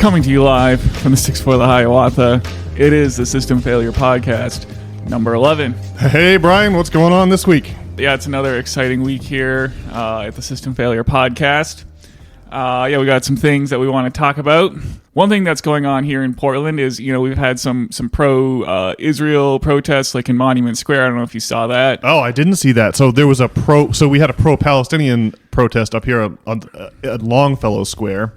Coming to you live from the 6th the Hiawatha, it is the System Failure Podcast, number 11. Hey, Brian, what's going on this week? Yeah, it's another exciting week here at the System Failure Podcast. We got some things that we want to talk about. One thing that's going on here in Portland is, we've had some pro-Israel protests, like in Monument Square. I don't know if you saw that. Oh, I didn't see that. So there was we had a pro-Palestinian protest up here at Longfellow Square.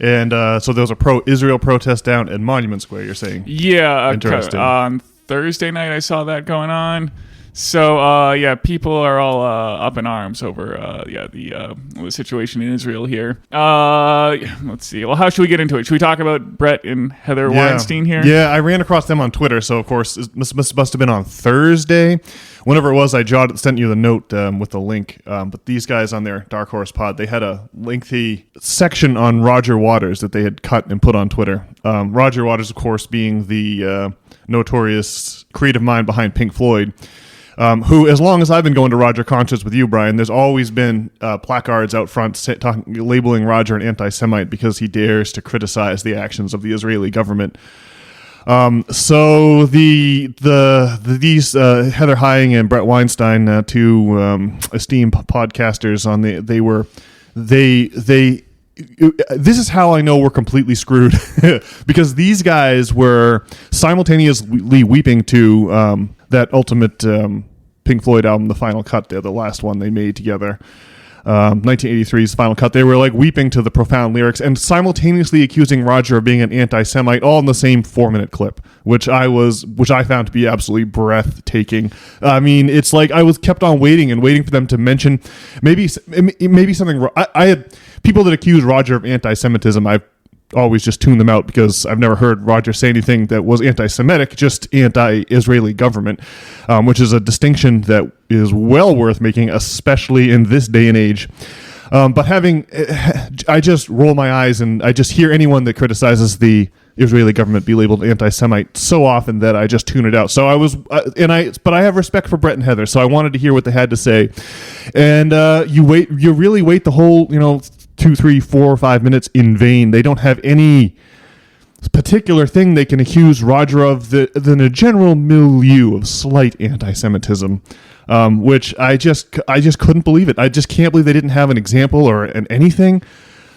And so there was a pro-Israel protest down at Monument Square, you're saying? Yeah. Interesting. On Thursday night, I saw that going on. So, people are all up in arms over, the situation in Israel here. Let's see. Well, how should we get into it? Should we talk about Bret and Heather Weinstein here? Yeah, I ran across them on Twitter, so, of course, it must have been on Thursday. Whenever it was, I sent you the note with the link. But these guys on their Dark Horse pod, they had a lengthy section on Roger Waters that they had cut and put on Twitter. Roger Waters, of course, being the notorious creative mind behind Pink Floyd, who, as long as I've been going to Roger concerts with you, Brian, there's always been placards out front labeling Roger an anti-Semite because he dares to criticize the actions of the Israeli government. So these Heather Hying and Bret Weinstein, two esteemed podcasters, this is how I know we're completely screwed because these guys were simultaneously weeping to that ultimate Pink Floyd album, The Final Cut, the last one they made together, 1983's Final Cut. They were like weeping to the profound lyrics and simultaneously accusing Roger of being an anti-Semite, all in the same 4-minute clip, which I found to be absolutely breathtaking. I mean, it's like I was kept on waiting for them to mention maybe something. I had people that accuse Roger of anti-Semitism. I've always just tune them out because I've never heard Roger say anything that was anti-Semitic, just anti-Israeli government, which is a distinction that is well worth making, especially in this day and age. I just roll my eyes and I just hear anyone that criticizes the Israeli government be labeled anti-Semite so often that I just tune it out. So but I have respect for Bret and Heather, so I wanted to hear what they had to say. And you really wait the whole, 2, 3, 4, 5 minutes in vain. They don't have any particular thing they can accuse Roger of than a general milieu of slight anti-Semitism, which I just couldn't believe it. I just can't believe they didn't have an example or anything.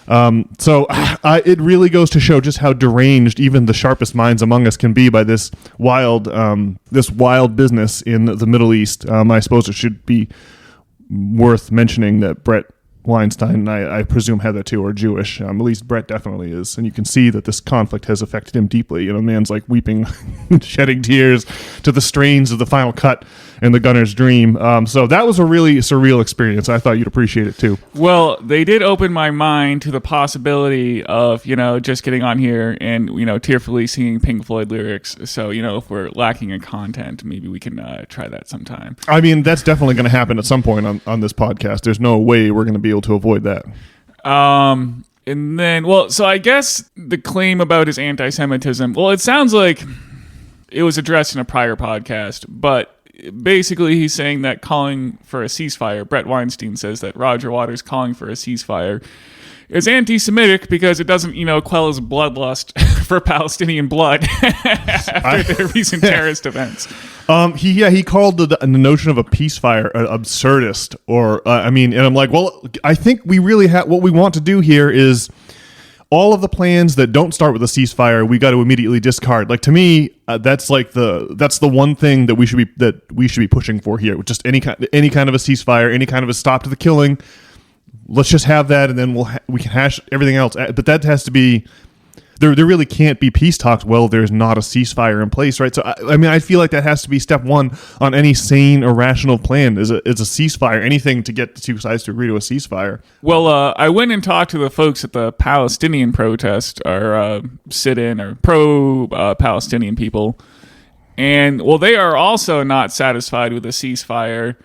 It really goes to show just how deranged even the sharpest minds among us can be by this wild business in the Middle East. I suppose it should be worth mentioning that Bret Weinstein, and I presume Heather too, are Jewish. At least Bret definitely is. And you can see that this conflict has affected him deeply. Man's like weeping, shedding tears to the strains of The Final Cut and The Gunner's Dream. So that was a really surreal experience. I thought you'd appreciate it too. Well, they did open my mind to the possibility of, just getting on here and, tearfully singing Pink Floyd lyrics. So, if we're lacking in content, maybe we can try that sometime. I mean, that's definitely going to happen at some point on this podcast. There's no way we're going to be able to avoid that. And then, so I guess the claim about his anti-Semitism, it sounds like it was addressed in a prior podcast, but basically he's saying that calling for a ceasefire, Bret Weinstein says that Roger Waters calling for a ceasefire is anti-Semitic because it doesn't, quell his bloodlust for Palestinian blood after their recent terrorist events. He called the notion of a peacefire absurdist, and I'm like, well, I think we really have what we want to do here is all of the plans that don't start with a ceasefire, we got to immediately discard. Like, to me, that's the one thing that we should be pushing for here. Just any kind of a ceasefire, any kind of a stop to the killing. Let's just have that, and then we can hash everything else. But that has to be. There really can't be peace talks while there's not a ceasefire in place, right? So, I feel like that has to be step one on any sane or rational plan is a ceasefire, anything to get the two sides to agree to a ceasefire. Well, I went and talked to the folks at the Palestinian protest, or sit-in, or pro-Palestinian people, and, they are also not satisfied with a ceasefire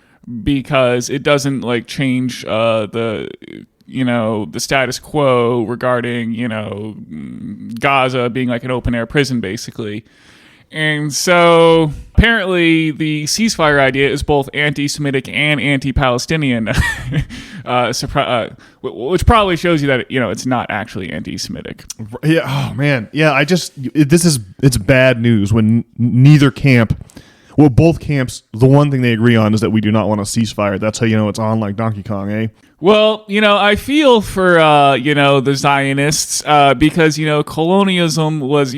because it doesn't, change the status quo regarding, Gaza being like an open air prison, basically. And so apparently the ceasefire idea is both anti-Semitic and anti-Palestinian, which probably shows you that, it's not actually anti-Semitic. Yeah. Oh man. Yeah. It's bad news when neither camp. Well, both camps, the one thing they agree on is that we do not want a ceasefire. That's how you know it's on like Donkey Kong, eh? Well, I feel for, the Zionists because, colonialism was,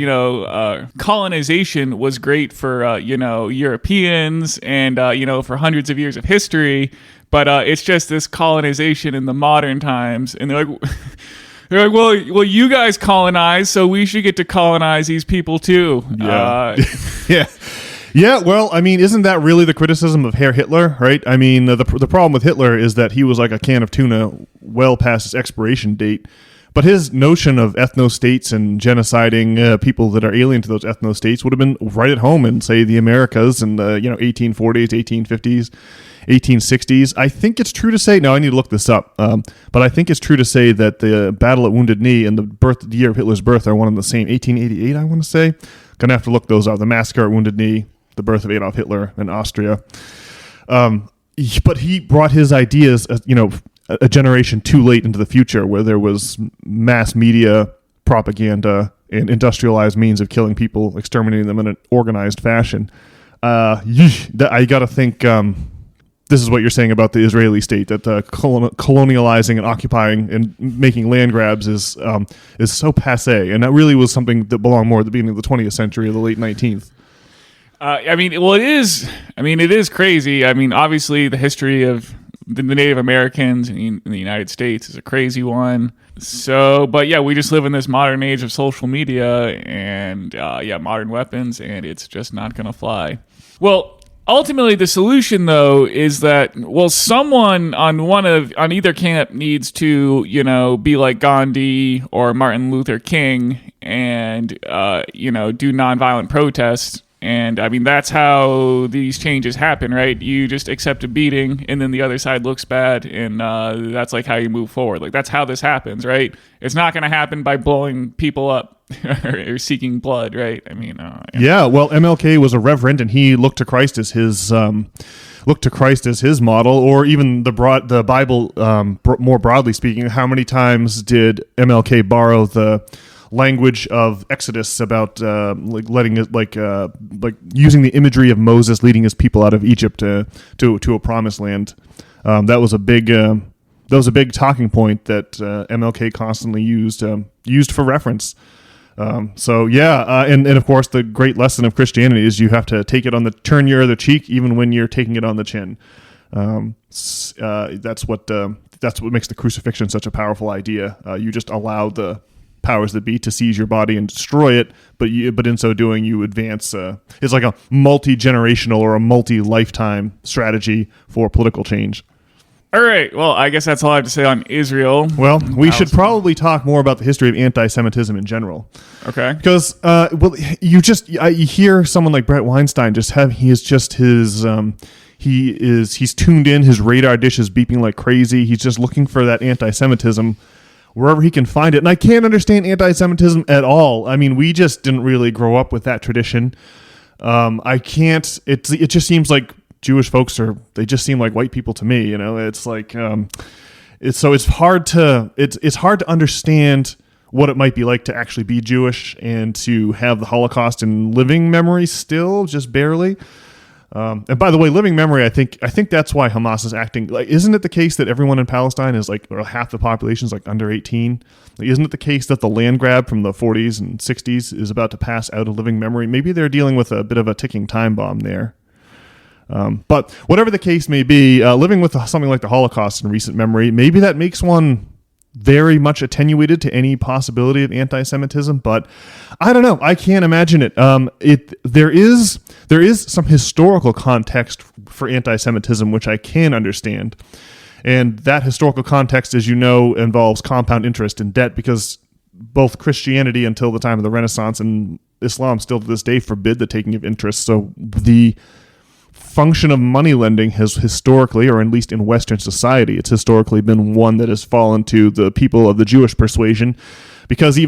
colonization was great for, Europeans and, for hundreds of years of history. But it's just this colonization in the modern times. And they're like, well, you guys colonize, so we should get to colonize these people too. Yeah. Yeah. Yeah, well, I mean, isn't that really the criticism of Herr Hitler, right? I mean, the problem with Hitler is that he was like a can of tuna well past its expiration date. But his notion of ethno-states and genociding people that are alien to those ethno-states would have been right at home in, say, the Americas in the 1840s, 1850s, 1860s. I think it's true to say, no, I need to look this up, but I think it's true to say that the Battle at Wounded Knee and the year of Hitler's birth are one and the same, 1888, I want to say. Gonna have to look those up. The Massacre at Wounded Knee, the birth of Adolf Hitler in Austria. But he brought his ideas, a generation too late into the future, where there was mass media propaganda and industrialized means of killing people, exterminating them in an organized fashion. I got to think this is what you're saying about the Israeli state, that colonializing and occupying and making land grabs is so passé, and that really was something that belonged more at the beginning of the 20th century or the late 19th. It is crazy. I mean, obviously, the history of the Native Americans in the United States is a crazy one. So, but yeah, we just live in this modern age of social media and, modern weapons, and it's just not going to fly. Well, ultimately, the solution, though, is that, someone on either camp needs to, be like Gandhi or Martin Luther King and, do nonviolent protests. And I mean, that's how these changes happen, right? You just accept a beating and then the other side looks bad. And that's like how you move forward. Like, that's how this happens, right? It's not going to happen by blowing people up or seeking blood, right? I mean, yeah. Well, MLK was a reverend and he looked to Christ as his model, or even the Bible, more broadly speaking. How many times did MLK borrow the language of Exodus about using the imagery of Moses leading his people out of Egypt to a promised land? That was a big talking point that MLK constantly used for reference. And of course the great lesson of Christianity is you have to turn your other cheek even when you're taking it on the chin. That's what makes the crucifixion such a powerful idea. You just allow the powers that be to seize your body and destroy it, but in so doing you advance. It's like a multi-generational or a multi-lifetime strategy for political change. All right. Well, I guess that's all I have to say on Israel. Well, we should probably talk more about the history of anti-Semitism in general. Okay. Because, you hear someone like Bret Weinstein he's tuned in, his radar dish is beeping like crazy. He's just looking for that anti-Semitism wherever he can find it. And I can't understand anti-Semitism at all. I mean, we just didn't really grow up with that tradition. It just seems like Jewish folks they just seem like white people to me. It's like, it's hard to understand what it might be like to actually be Jewish and to have the Holocaust in living memory still, just barely. And by the way, living memory, I think that's why Hamas is acting like, isn't it the case that everyone in Palestine is like, or half the population is like under 18? Like, isn't it the case that the land grab from the 40s and 60s is about to pass out of living memory? Maybe they're dealing with a bit of a ticking time bomb there. But whatever the case may be, living with something like the Holocaust in recent memory, maybe that makes one very much attenuated to any possibility of anti-Semitism, but I don't know. I can't imagine it. There is some historical context for anti-Semitism, which I can understand. And that historical context, as you know, involves compound interest and debt, because both Christianity until the time of the Renaissance and Islam still to this day forbid the taking of interest. So the function of money lending has historically, or at least in Western society, it's historically been one that has fallen to the people of the Jewish persuasion, because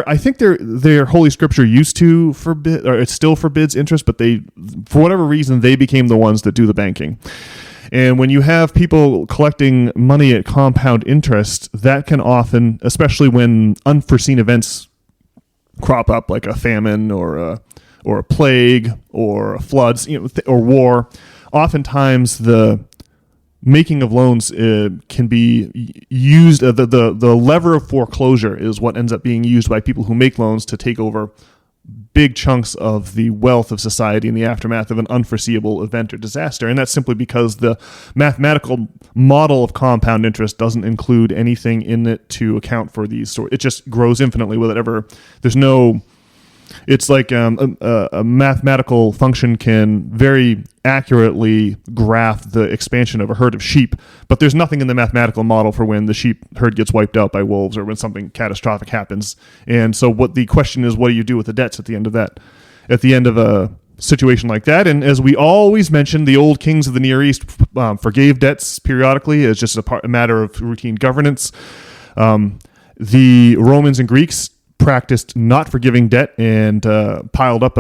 I think their Holy Scripture used to forbid, or it still forbids interest, but they, for whatever reason, they became the ones that do the banking. And when you have people collecting money at compound interest, that can often, especially when unforeseen events crop up, like a famine or a plague or floods, or war, oftentimes the making of loans can be used. The lever of foreclosure is what ends up being used by people who make loans to take over big chunks of the wealth of society in the aftermath of an unforeseeable event or disaster. And that's simply because the mathematical model of compound interest doesn't include anything in it to account for these. It just grows infinitely with it. There's no... It's like a mathematical function can very accurately graph the expansion of a herd of sheep, but there's nothing in the mathematical model for when the sheep herd gets wiped out by wolves or when something catastrophic happens. And so what the question is, what do you do with the debts at the end of that? At the end of a situation like that. And as we always mention, the old kings of the Near East forgave debts periodically as just a matter of routine governance. The Romans and Greeks practiced not forgiving debt and piled up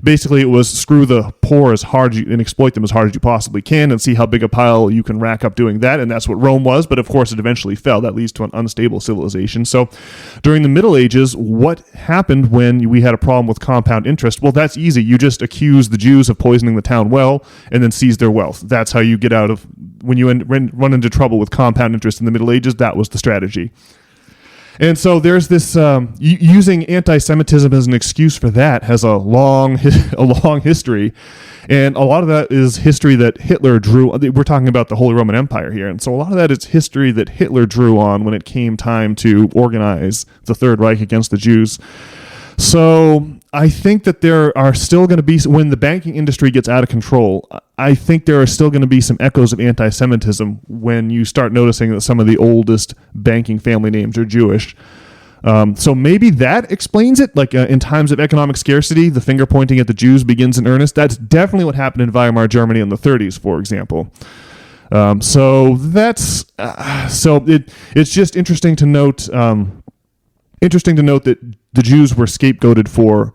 basically it was screw the poor as hard and exploit them as hard as you possibly can and see how big a pile you can rack up doing that. And that's what Rome was, but of course it eventually fell. That leads to an unstable civilization. So during the Middle Ages, what happened when we had a problem with compound interest? Well, that's easy. You just accuse the Jews of poisoning the town well and then seize their wealth. That's how you get out of, when you run into trouble with compound interest in the Middle Ages, that was the strategy. And so there's this using anti-Semitism as an excuse for that has a long history, and a lot of that is history that Hitler drew. We're talking about the Holy Roman Empire here, and so a lot of that is history that Hitler drew on when it came time to organize the Third Reich against the Jews. So I think that there are still going to be, when the banking industry gets out of control, I think there are still going to be some echoes of anti-Semitism when you start noticing that some of the oldest banking family names are Jewish. So maybe that explains it. Like in times of economic scarcity, the finger pointing at the Jews begins in earnest. That's definitely what happened in Weimar Germany in the 30s, for example. So that's it's just interesting to note. That the Jews were scapegoated for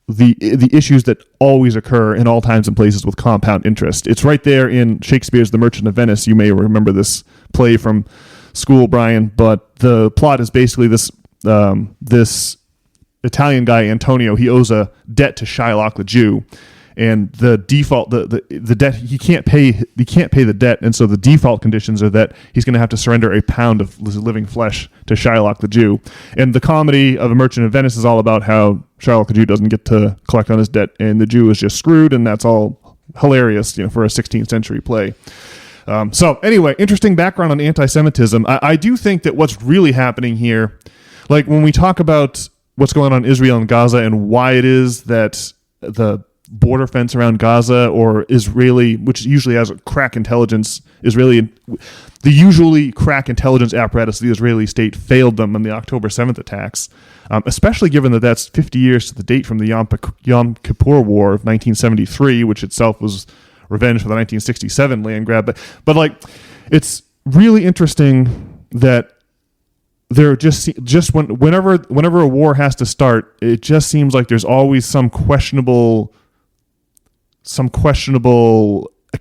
the issues that always occur in all times and places with compound interest. It's right there in Shakespeare's The Merchant of Venice. You may remember this play from school, Brian, but the plot is basically this Italian guy, Antonio. He owes a debt to Shylock the Jew, and the default the debt he can't pay the debt, and so the default conditions are that he's going to have to surrender a pound of living flesh to Shylock the Jew. And the comedy of A Merchant of Venice is all about how Shylock the Jew doesn't get to collect on his debt, and the Jew is just screwed, and that's all hilarious, for a 16th century play. So anyway, interesting background on anti-Semitism. I do think that what's really happening here, like when we talk about what's going on in Israel and Gaza and why it is that the border fence around Gaza or Israeli, which usually has a crack intelligence, the usually crack intelligence apparatus of the Israeli state failed them in the October 7th attacks, especially given that that's 50 years to the date from the Yom Kippur War of 1973, which itself was revenge for the 1967 land grab. But like, it's really interesting that there whenever a war has to start, it just seems like there's always some questionable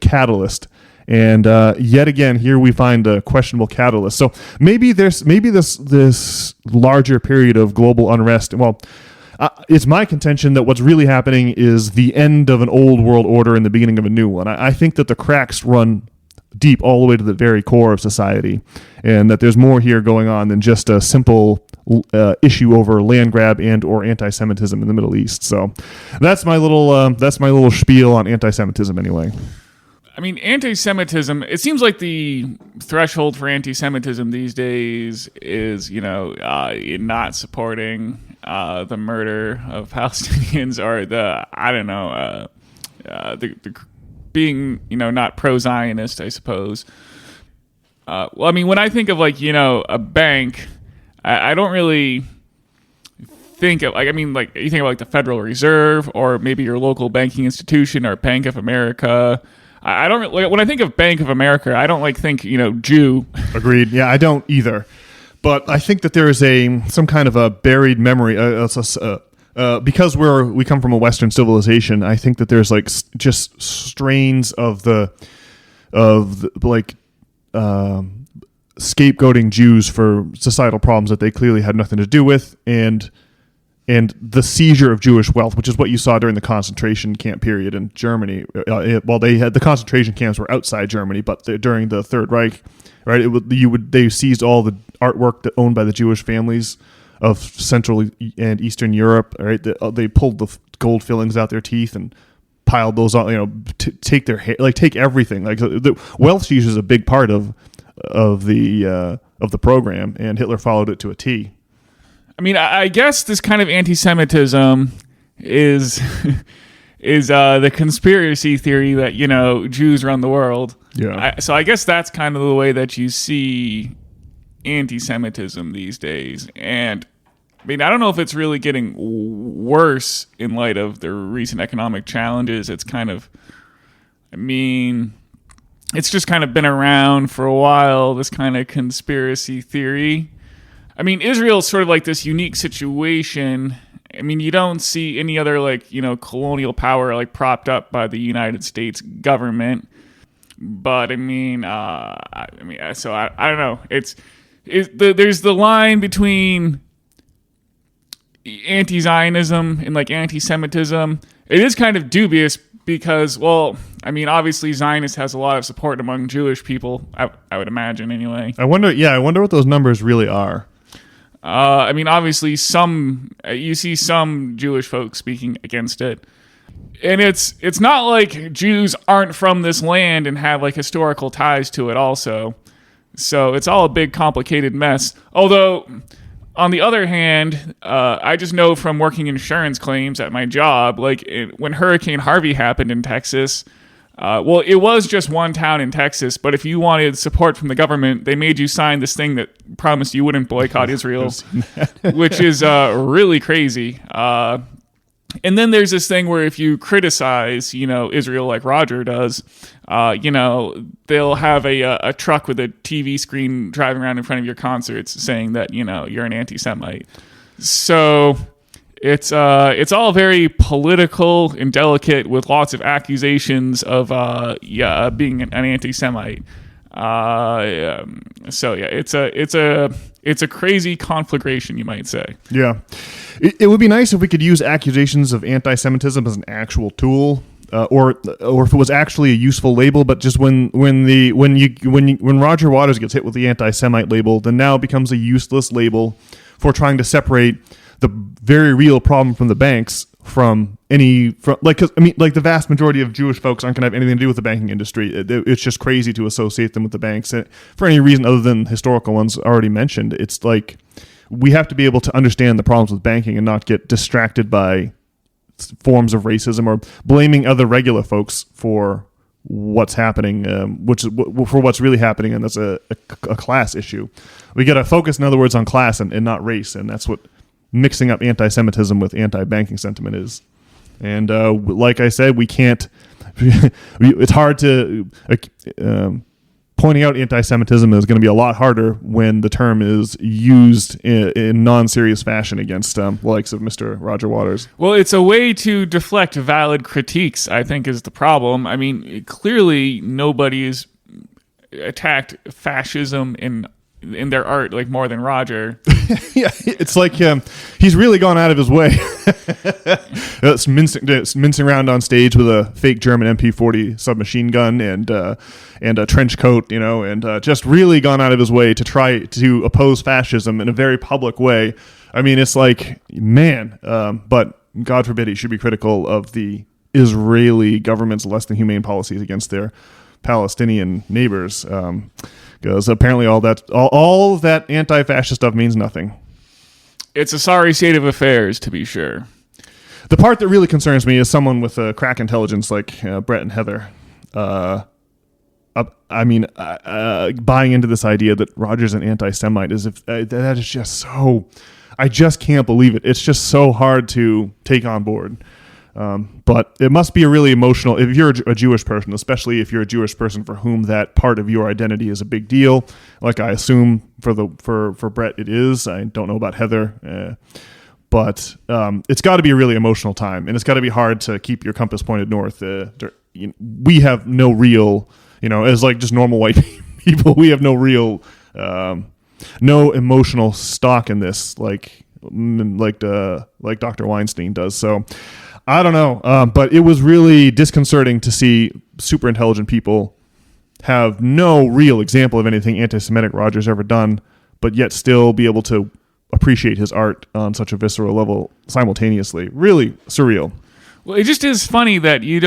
catalyst, and yet again here we find a questionable catalyst. So maybe this larger period of global unrest. Well, it's my contention that what's really happening is the end of an old world order and the beginning of a new one. I think that the cracks run deep all the way to the very core of society, and that there's more here going on than just a simple issue over land grab and or anti-Semitism in the Middle East. So that's my little spiel on anti-Semitism anyway. I mean, anti-Semitism, it seems like the threshold for anti-Semitism these days is, not supporting the murder of Palestinians or the being, not pro-Zionist, I suppose. Well, I mean, when I think of a bank, I don't really think of you think of the Federal Reserve or maybe your local banking institution or Bank of America. I don't when I think of Bank of America, I don't think Jew. Agreed. Yeah, I don't either. But I think that there is some kind of a buried memory, because we come from a Western civilization. I think that there's like just strains of scapegoating Jews for societal problems that they clearly had nothing to do with, and the seizure of Jewish wealth, which is what you saw during the concentration camp period in Germany. The concentration camps were outside Germany, but during the Third Reich, right? They seized all the artwork owned by the Jewish families of Central and Eastern Europe. Right? They pulled the gold fillings out their teeth and piled those on. Take their hair, take everything. Like the wealth seizure is a big part of the program, and Hitler followed it to a T. I mean, I guess this kind of anti-Semitism is the conspiracy theory that, Jews run the world. Yeah. So I guess that's kind of the way that you see anti-Semitism these days. And I mean, I don't know if it's really getting worse in light of the recent economic challenges. It's kind of, it's just kind of been around for a while, this kind of conspiracy theory. I mean, Israel's sort of like this unique situation. I mean, you don't see any other colonial power propped up by the United States government. But I don't know. There's the line between anti-Zionism and anti-Semitism. It is kind of dubious because, obviously Zionist has a lot of support among Jewish people. I would imagine anyway. I wonder what those numbers really are. Obviously you see some Jewish folks speaking against it. And it's not like Jews aren't from this land and have historical ties to it also. So it's all a big complicated mess. Although, on the other hand, I just know from working insurance claims at my job, when Hurricane Harvey happened in Texas, it was just one town in Texas, but if you wanted support from the government, they made you sign this thing that promised you wouldn't boycott Israel, which is really crazy. And then there's this thing where if you criticize, Israel like Roger does, they'll have a truck with a TV screen driving around in front of your concerts saying that, you're an anti-Semite. So it's all very political and delicate with lots of accusations of being an anti-Semite. It's a crazy conflagration, you might say. Yeah, it would be nice if we could use accusations of anti-Semitism as an actual tool, or if it was actually a useful label. But just when Roger Waters gets hit with the anti-Semite label, then now it becomes a useless label for trying to separate the very real problem from the banks the vast majority of Jewish folks aren't going to have anything to do with the banking industry. It's just crazy to associate them with the banks for any reason other than historical ones already mentioned. It's like we have to be able to understand the problems with banking and not get distracted by forms of racism or blaming other regular folks for what's happening, for what's really happening, and that's a class issue. We got to focus, in other words, on class and not race, and that's what mixing up anti-Semitism with anti-banking sentiment is. And like I said, we can't. It's hard to pointing out anti-Semitism is going to be a lot harder when the term is used in non-serious fashion against the likes of Mr. Roger Waters. Well, it's a way to deflect valid critiques, I think, is the problem. I mean, clearly nobody's attacked fascism in their art more than Roger. Yeah, it's like he's really gone out of his way. It's mincing around on stage with a fake German MP40 submachine gun and a trench coat, and just really gone out of his way to try to oppose fascism in a very public way. I mean, it's like, man, but God forbid he should be critical of the Israeli government's less than humane policies against their Palestinian neighbors. Because apparently all that anti-fascist stuff means nothing. It's a sorry state of affairs, to be sure. The part that really concerns me is someone with a crack intelligence like Bret and Heather. Buying into this idea that Roger's an anti-Semite is that is just so. I just can't believe it. It's just so hard to take on board. But it must be a really emotional, if you're a Jewish person, especially if you're a Jewish person for whom that part of your identity is a big deal, like I assume for Bret it is. I don't know about Heather, but it's got to be a really emotional time, and it's got to be hard to keep your compass pointed north. We have no real, as like just normal white people, we have no real, no emotional stock in this, like Dr. Weinstein does. So I don't know, but it was really disconcerting to see super intelligent people have no real example of anything anti-Semitic Roger's ever done, but yet still be able to appreciate his art on such a visceral level simultaneously. Really surreal. Well, it just is funny that you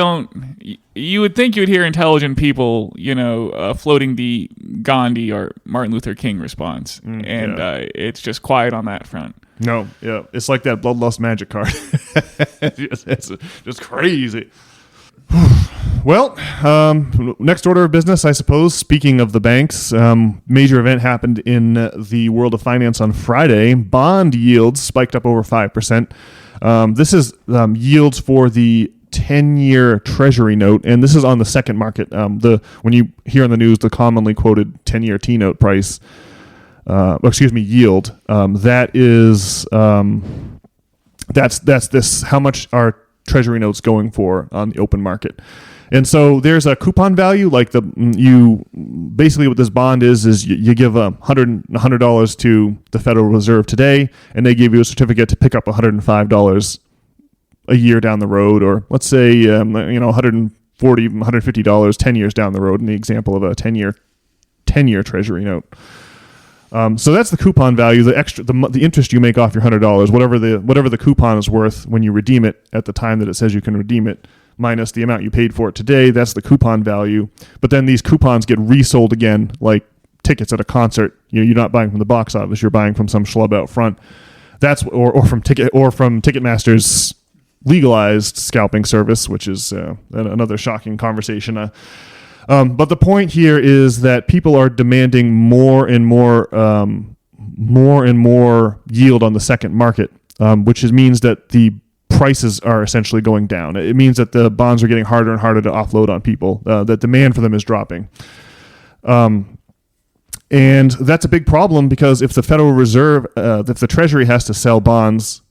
would think you would hear intelligent people, floating the Gandhi or Martin Luther King response. It's just quiet on that front. No, yeah. It's like that bloodlust magic card. it's just crazy. Well, next order of business, I suppose, speaking of the banks, major event happened in the world of finance on Friday. Bond yields spiked up over 5%. This is yields for the 10-year Treasury note, and this is on the second market. When you hear in the news the commonly quoted 10-year T-note price, yield, that is that's this how much are Treasury notes going for on the open market. And so there's a coupon value, like basically what this bond is you give $100 to the Federal Reserve today, and they give you a certificate to pick up $105 a year down the road, or let's say $140, $150 10 years down the road in the example of a 10-year Treasury note. So that's the coupon value, the interest you make off your $100, whatever the coupon is worth when you redeem it at the time that it says you can redeem it, minus the amount you paid for it today. That's the coupon value. But then these coupons get resold again, like tickets at a concert. You're not buying from the box office; you're buying from some schlub out front. That's or from Ticketmaster's legalized scalping service, which is another shocking conversation. But the point here is that people are demanding more and more yield on the second market, which means that the prices are essentially going down. It means that the bonds are getting harder and harder to offload on people. That demand for them is dropping. And that's a big problem because if the Federal Reserve, if the Treasury has to sell bonds,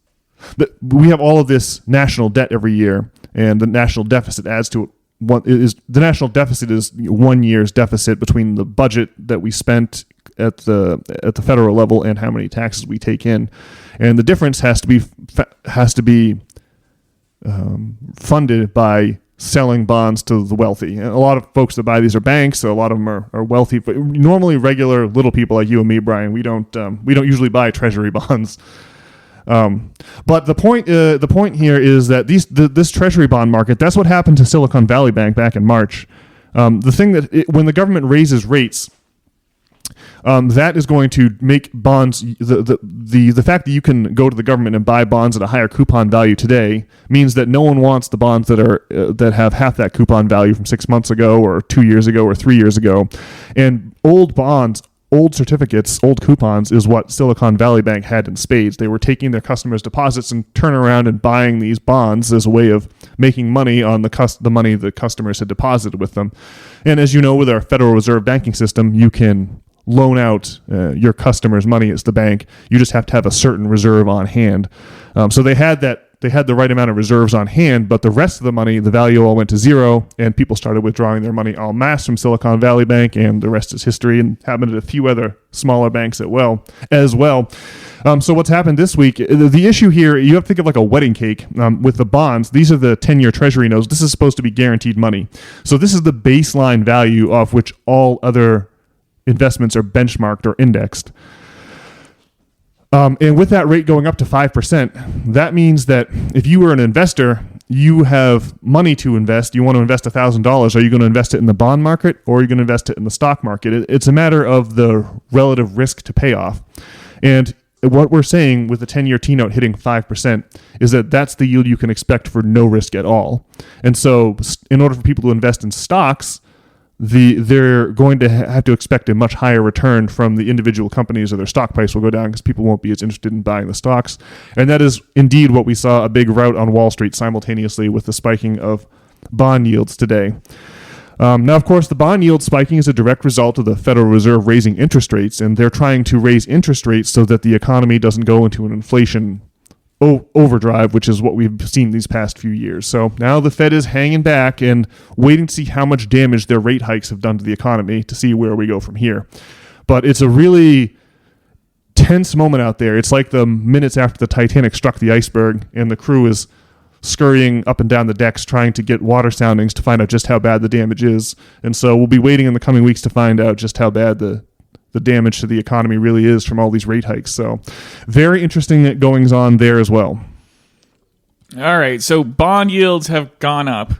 we have all of this national debt every year, and the national deficit adds to it. The national deficit is 1 year's deficit between the budget that we spent at the federal level and how many taxes we take in, and the difference has to be funded by selling bonds to the wealthy. And a lot of folks that buy these are banks, so a lot of them are wealthy. But normally, regular little people like you and me, Brian, we don't usually buy Treasury bonds. But the point here is that this Treasury bond market, that's what happened to Silicon Valley Bank back in March. The thing when the government raises rates, that is going to make bonds, the fact that you can go to the government and buy bonds at a higher coupon value today means that no one wants the bonds that have half that coupon value from 6 months ago or 2 years ago or 3 years ago. And old bonds, old certificates, old coupons is what Silicon Valley Bank had in spades. They were taking their customers' deposits and turning around and buying these bonds as a way of making money on the money the customers had deposited with them. And as you know, with our Federal Reserve banking system, you can loan out your customers' money as the bank. You just have to have a certain reserve on hand. So they had the right amount of reserves on hand, but the rest of the money, the value all went to zero, and people started withdrawing their money en masse from Silicon Valley Bank, and the rest is history, and happened at a few other smaller banks as well. So what's happened this week, the issue here, you have to think of like a wedding cake with the bonds. These are the 10-year Treasury notes. This is supposed to be guaranteed money. So this is the baseline value off which all other investments are benchmarked or indexed. And with that rate going up to 5%, that means that if you were an investor, you have money to invest. You want to invest $1,000. Are you going to invest it in the bond market, or are you going to invest it in the stock market? It's a matter of the relative risk to payoff. And what we're saying with the 10-year T-note hitting 5% is that that's the yield you can expect for no risk at all. And so in order for people to invest in stocks, they're going to have to expect a much higher return from the individual companies, or their stock price will go down because people won't be as interested in buying the stocks. And that is indeed what we saw, a big rout on Wall Street simultaneously with the spiking of bond yields today. Now, of course, the bond yield spiking is a direct result of the Federal Reserve raising interest rates, and they're trying to raise interest rates so that the economy doesn't go into an inflation overdrive, which is what we've seen these past few years. So now the Fed is hanging back and waiting to see how much damage their rate hikes have done to the economy to see where we go from here. But it's a really tense moment out there. It's like the minutes after the Titanic struck the iceberg and the crew is scurrying up and down the decks trying to get water soundings to find out just how bad the damage is. And so we'll be waiting in the coming weeks to find out just how bad the damage to the economy really is from all these rate hikes. So very interesting goings on there as well. All right, so bond yields have gone up,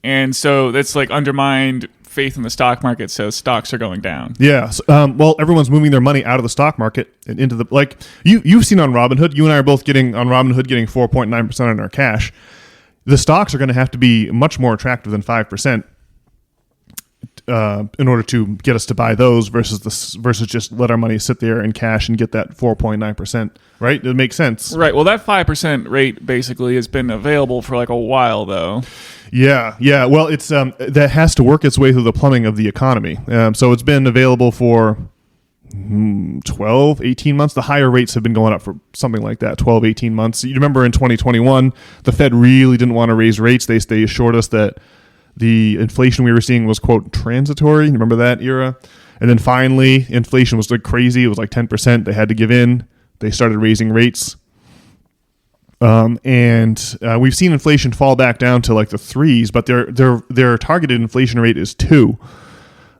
and so that's like undermined faith in the stock market, so stocks are going down. Yeah. Well, everyone's moving their money out of the stock market and into the, like, you've seen on Robinhood, you and I are both getting on Robinhood getting 4.9% on our cash. The stocks are going to have to be much more attractive than 5%. In order to get us to buy those versus just let our money sit there in cash and get that 4.9%, right? It makes sense. Right. Well, that 5% rate basically has been available for like a while, though. Yeah. Well, it's that has to work its way through the plumbing of the economy. So it's been available for 12, 18 months. The higher rates have been going up for something like that, 12, 18 months. You remember in 2021, the Fed really didn't want to raise rates. They assured us that the inflation we were seeing was, quote, transitory. You remember that era? And then finally, inflation was like crazy. It was like 10%. They had to give in. They started raising rates. And we've seen inflation fall back down to like the 3s, but their targeted inflation rate is 2.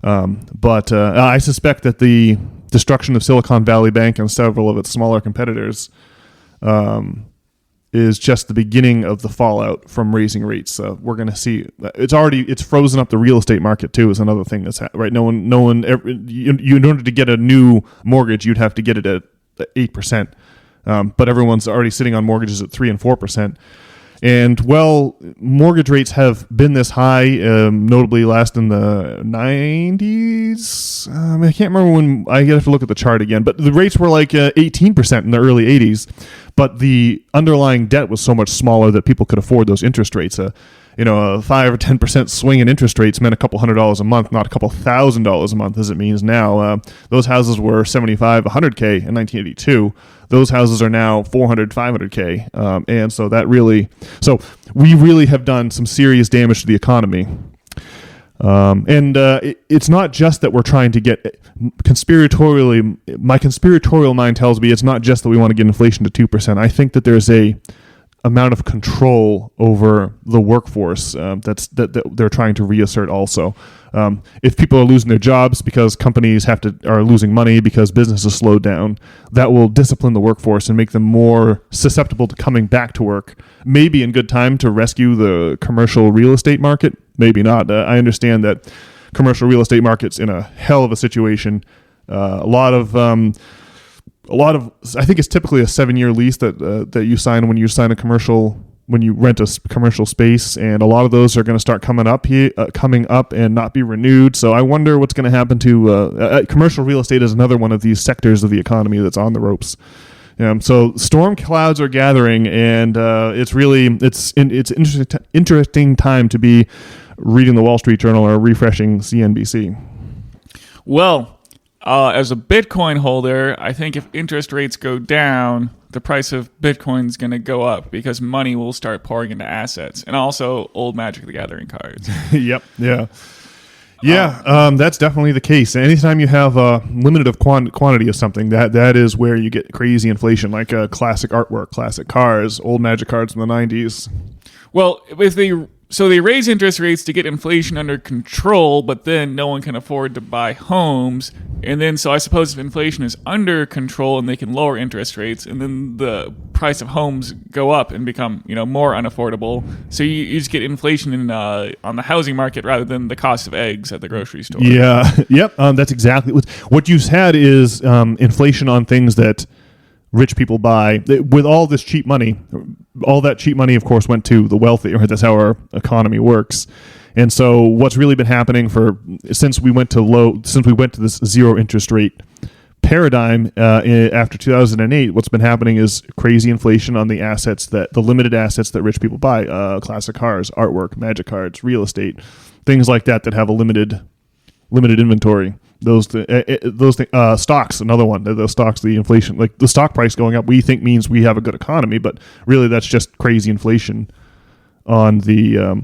But I suspect that the destruction of Silicon Valley Bank and several of its smaller competitors is just the beginning of the fallout from raising rates. We're going to see it's frozen up the real estate market too. Is another thing that's right. No one. In order to get a new mortgage, you'd have to get it at 8%. But everyone's already sitting on mortgages at 3% and 4%. And well, mortgage rates have been this high, notably last in the 90s. I can't remember when. I have to look at the chart again. But the rates were like 18% in the early 80s. But the underlying debt was so much smaller that people could afford those interest rates. A 5 or 10% swing in interest rates meant a couple $100 a month, not a couple $1,000 a month as it means now. Those houses were 75, 100K in 1982. Those houses are now 400, 500K. And so we really have done some serious damage to the economy. It's not just that we're trying to get my conspiratorial mind tells me it's not just that we want to get inflation to 2%. I think that there's a amount of control over the workforce that they're trying to reassert also. If people are losing their jobs because companies are losing money because business has slowed down, that will discipline the workforce and make them more susceptible to coming back to work. Maybe in good time to rescue the commercial real estate market. Maybe not. I understand that commercial real estate market's in a hell of a situation. A lot of I think it's typically a 7-year lease that you sign when you rent a commercial space, and a lot of those are going to start coming up and not be renewed. So I wonder what's going to happen to commercial real estate is another one of these sectors of the economy that's on the ropes. So storm clouds are gathering, and it's an interesting time to be reading the Wall Street Journal or refreshing CNBC. Well, as a Bitcoin holder, I think if interest rates go down, the price of Bitcoin is going to go up because money will start pouring into assets, and also old Magic the Gathering cards. Yep. Yeah. That's definitely the case. Anytime you have a limited quantity of something, that is where you get crazy inflation, like classic artwork, classic cars, old Magic cards from the 90s. Well, they raise interest rates to get inflation under control, but then no one can afford to buy homes. And then, so I suppose if inflation is under control and they can lower interest rates, and then the price of homes go up and become, more unaffordable. So you just get inflation on the housing market rather than the cost of eggs at the grocery store. Yeah. Yep. That's exactly what you've had is inflation on things that rich people buy with all this cheap money. All that cheap money, of course, went to the wealthy. Right? That's how our economy works. And so what's really been happening since we went to this zero interest rate paradigm after 2008, what's been happening is crazy inflation on the limited assets that rich people buy, classic cars, artwork, magic cards, real estate, things like that have a limited inventory. Those stocks, another one. Those stocks, the inflation, like the stock price going up, we think means we have a good economy, but really that's just crazy inflation on the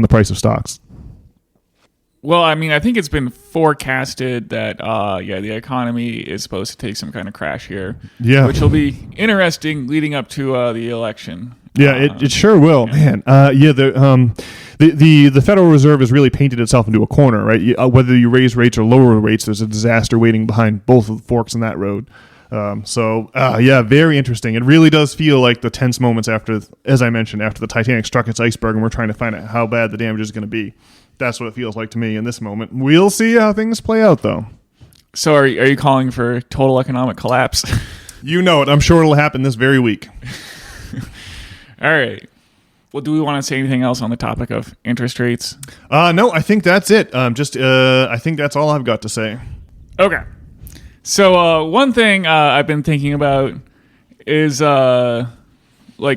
price of stocks. Well, I mean, I think it's been forecasted that, the economy is supposed to take some kind of crash here. Yeah. Which will be interesting leading up to the election. Yeah, it sure will, man. The Federal Reserve has really painted itself into a corner, right? Whether you raise rates or lower rates, there's a disaster waiting behind both of the forks in that road. Very interesting. It really does feel like the tense moments after the Titanic struck its iceberg and we're trying to find out how bad the damage is going to be. That's what it feels like to me in this moment. We'll see how things play out, though. So are you calling for total economic collapse? You know it. I'm sure it'll happen this very week. All right. Well, do we want to say anything else on the topic of interest rates? No, I think that's it. I think that's all I've got to say. Okay. So one thing I've been thinking about is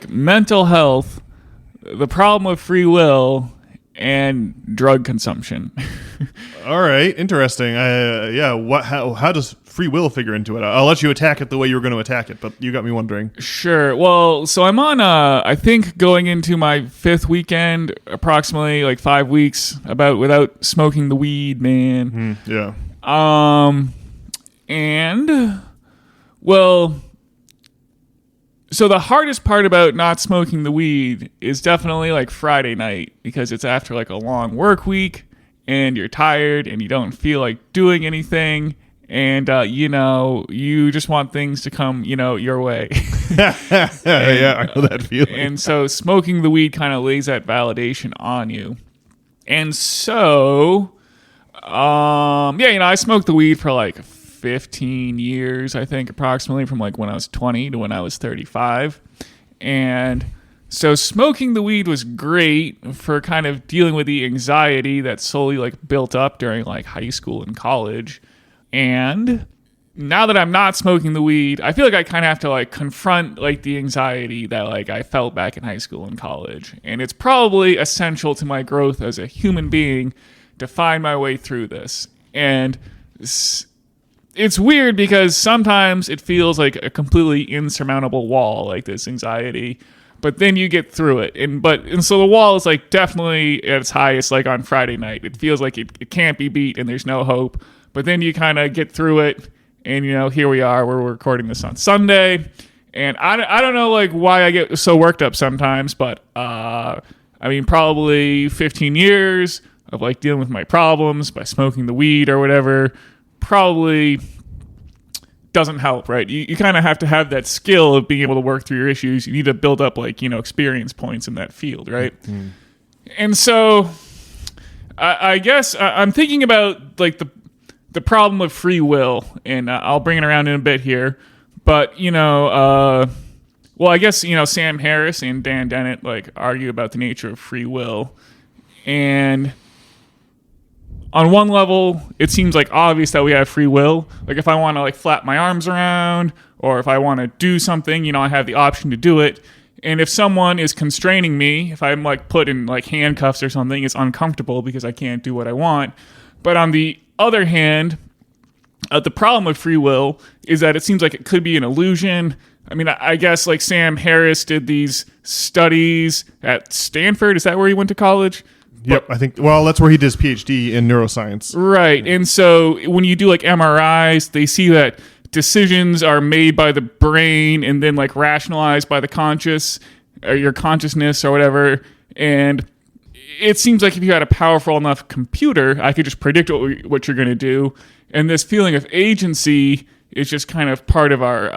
mental health, the problem of free will, and drug consumption. All right, interesting. How does free will figure into it? I'll let you attack it the way you were going to attack it, but you got me wondering. Sure. Well, so I'm on, I think going into my 5th weekend, approximately like 5 weeks without smoking the weed, man. Yeah. So the hardest part about not smoking the weed is definitely like Friday night, because it's after like a long work week and you're tired and you don't feel like doing anything, and you just want things to come your way. I know that feeling. And so smoking the weed kind of lays that validation on you. And so I smoked the weed for like 15 years, I think, approximately, from like when I was 20 to when I was 35. And so smoking the weed was great for kind of dealing with the anxiety that slowly like built up during like high school and college. And now that I'm not smoking the weed, I feel like I kind of have to like confront like the anxiety that like I felt back in high school and college. And it's probably essential to my growth as a human being to find my way through this. And it's weird because sometimes it feels like a completely insurmountable wall, like this anxiety, but then you get through it. And so the wall is like definitely at its highest, like on Friday night. It feels like it can't be beat and there's no hope, but then you kind of get through it. And, here we are, we're recording this on Sunday. And I don't know like why I get so worked up sometimes, but probably 15 years of like dealing with my problems by smoking the weed or whatever probably doesn't help, right? You kind of have to have that skill of being able to work through your issues. You need to build up like, experience points in that field, right? Mm-hmm. And so I guess I'm thinking about like the problem of free will, and I'll bring it around in a bit here. But, I guess, Sam Harris and Dan Dennett like argue about the nature of free will. And on one level, it seems like obvious that we have free will. Like if I want to like flap my arms around, or if I want to do something, I have the option to do it. And if someone is constraining me, if I'm like put in like handcuffs or something, it's uncomfortable because I can't do what I want. But on the other hand, the problem with free will is that it seems like it could be an illusion. I guess like Sam Harris did these studies at Stanford. Is that where he went to college? Yep, I think, that's where he did his PhD in neuroscience. Right, and so when you do like MRIs, they see that decisions are made by the brain and then like rationalized by the conscious, or your consciousness or whatever. And it seems like if you had a powerful enough computer, I could just predict what you're going to do. And this feeling of agency is just kind of part of our,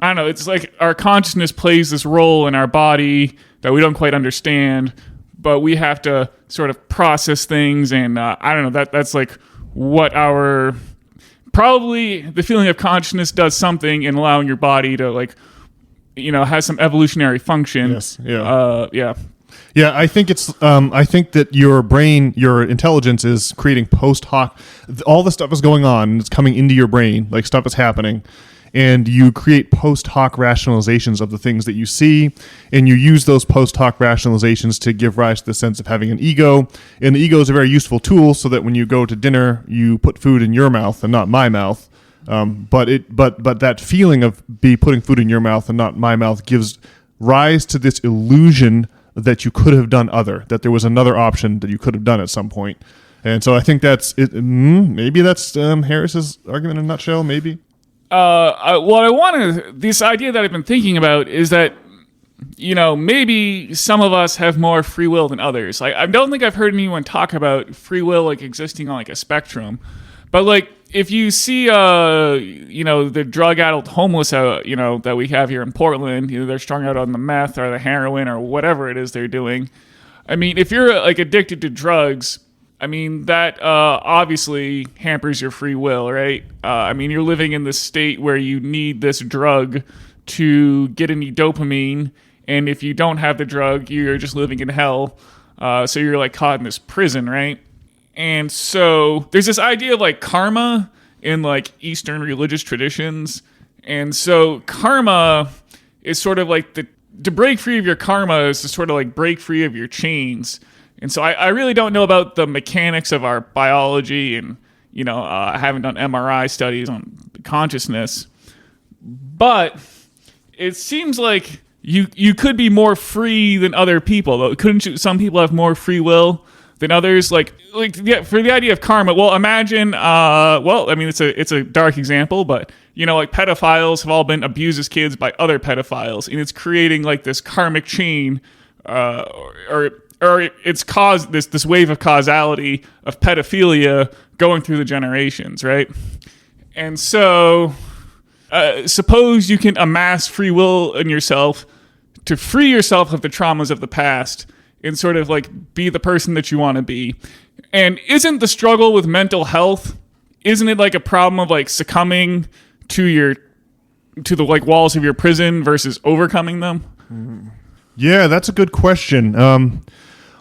it's like our consciousness plays this role in our body that we don't quite understand, but we have to sort of process things. And that's like what probably the feeling of consciousness does something in allowing your body to like, has some evolutionary function. Yes, yeah. Yeah. Yeah, I think it's. I think that your brain, your intelligence, is creating post hoc. All the stuff is going on, and it's coming into your brain, like stuff is happening, and you create post hoc rationalizations of the things that you see, and you use those post hoc rationalizations to give rise to the sense of having an ego. And the ego is a very useful tool, so that when you go to dinner, you put food in your mouth and not my mouth. But that feeling of putting food in your mouth and not my mouth gives rise to this illusion that you could have done other, that there was another option that you could have done at some point. And so I think that's it. Maybe that's Harris's argument in a nutshell, maybe. This idea that I've been thinking about is that, maybe some of us have more free will than others. Like, I don't think I've heard anyone talk about free will, like, existing on, like, a spectrum. But, like, if you see, the drug-addled homeless, that we have here in Portland, they're strung out on the meth or the heroin or whatever it is they're doing. I mean, if you're, like, addicted to drugs, I mean, that obviously hampers your free will, right? You're living in this state where you need this drug to get any dopamine, and if you don't have the drug, you're just living in hell. So you're, like, caught in this prison, right? And so there's this idea of like karma in like Eastern religious traditions. And so karma is sort of like to break free of your karma is to sort of like break free of your chains. And so I really don't know about the mechanics of our biology, and, I haven't done MRI studies on consciousness, but it seems like you could be more free than other people, though. Couldn't some people have more free will than others? Yeah, for the idea of karma, well, imagine, it's a dark example, but, like pedophiles have all been abused as kids by other pedophiles, and it's creating like this karmic chain, or it's caused this wave of causality of pedophilia going through the generations, right? And so, suppose you can amass free will in yourself to free yourself of the traumas of the past, and sort of like be the person that you want to be. And isn't the struggle with mental health, isn't it like a problem of like succumbing to the like walls of your prison versus overcoming them? Yeah, that's a good question.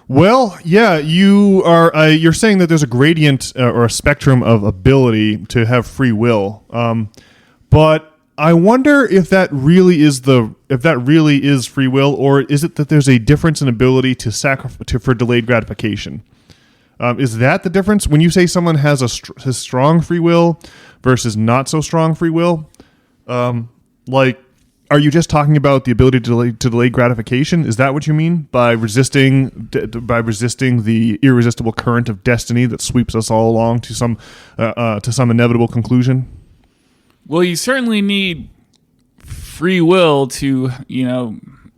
Well, yeah, you're saying that there's a gradient or a spectrum of ability to have free will. But I wonder if that really is free will, or is it that there's a difference in ability to sacrifice for delayed gratification? Is that the difference when you say someone has has strong free will versus not so strong free will? Are you just talking about the ability to delay gratification? Is that what you mean by resisting the irresistible current of destiny that sweeps us all along to some inevitable conclusion? Well, you certainly need free will to,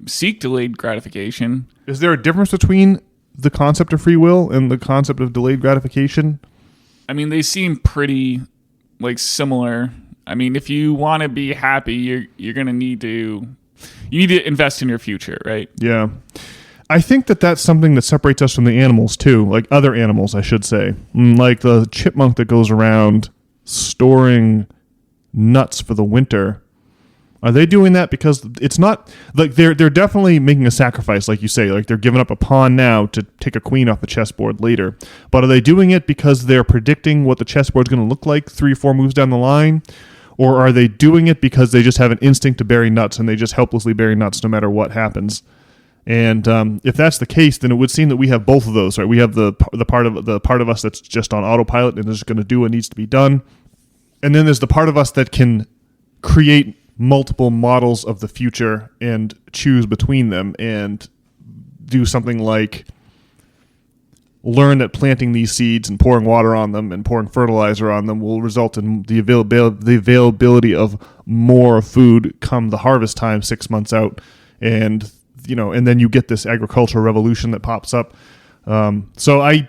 seek delayed gratification. Is there a difference between the concept of free will and the concept of delayed gratification? I mean, they seem pretty, like, similar. I mean, if you want to be happy, you're going to need to invest in your future, right? Yeah. I think that's something that separates us from the animals, too. Like other animals, I should say. Like the chipmunk that goes around storing nuts for the winter. Are they doing that because it's not like they're definitely making a sacrifice, like you say, like they're giving up a pawn now to take a queen off the chessboard later? But are they doing it because they're predicting what the chessboard's going to look like 3 or 4 moves down the line? Or are they doing it because they just have an instinct to bury nuts and they just helplessly bury nuts no matter what happens? And if that's the case, then it would seem that we have both of those, right? We have the part of us that's just on autopilot and is going to do what needs to be done. And then there's the part of us that can create multiple models of the future and choose between them and do something like learn that planting these seeds and pouring water on them and pouring fertilizer on them will result in the availability of more food come the harvest time 6 months out. And, and then you get this agricultural revolution that pops up. So I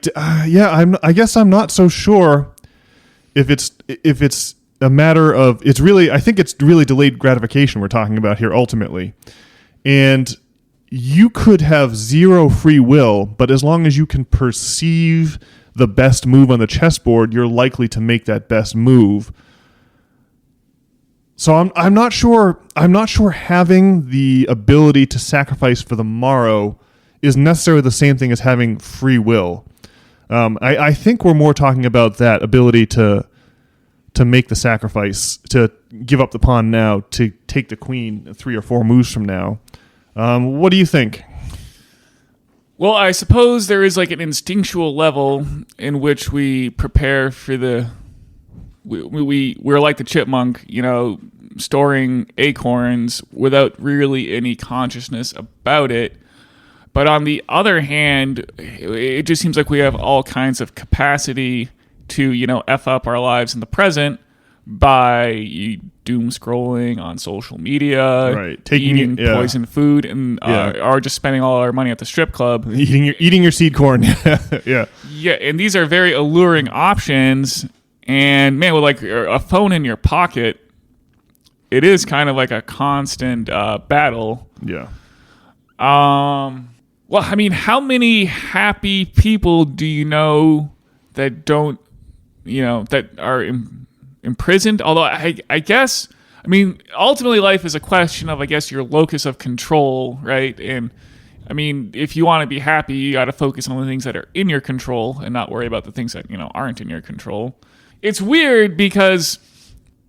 guess I'm not so sure if it's a matter of, I think it's really delayed gratification we're talking about here ultimately. And you could have zero free will, but as long as you can perceive the best move on the chessboard, you're likely to make that best move. So I'm not sure having the ability to sacrifice for the morrow is necessarily the same thing as having free will. I think we're more talking about that ability to make the sacrifice, to give up the pawn now, to take the queen 3 or 4 moves from now. What do you think? Well, I suppose there is like an instinctual level in which we prepare for we're like the chipmunk, storing acorns without really any consciousness about it. But on the other hand, it just seems like we have all kinds of capacity to, F up our lives in the present by doom scrolling on social media, right? Eating poison food, and or just spending all our money at the strip club. Eating your seed corn. Yeah. Yeah, and these are very alluring options. And man, with like a phone in your pocket, it is kind of like a constant battle. Yeah. Well, I mean, how many happy people do you know that don't, that are imprisoned? Although I guess, ultimately life is a question of, I guess, your locus of control, right? And I mean, if you want to be happy, you got to focus on the things that are in your control and not worry about the things that, aren't in your control. It's weird because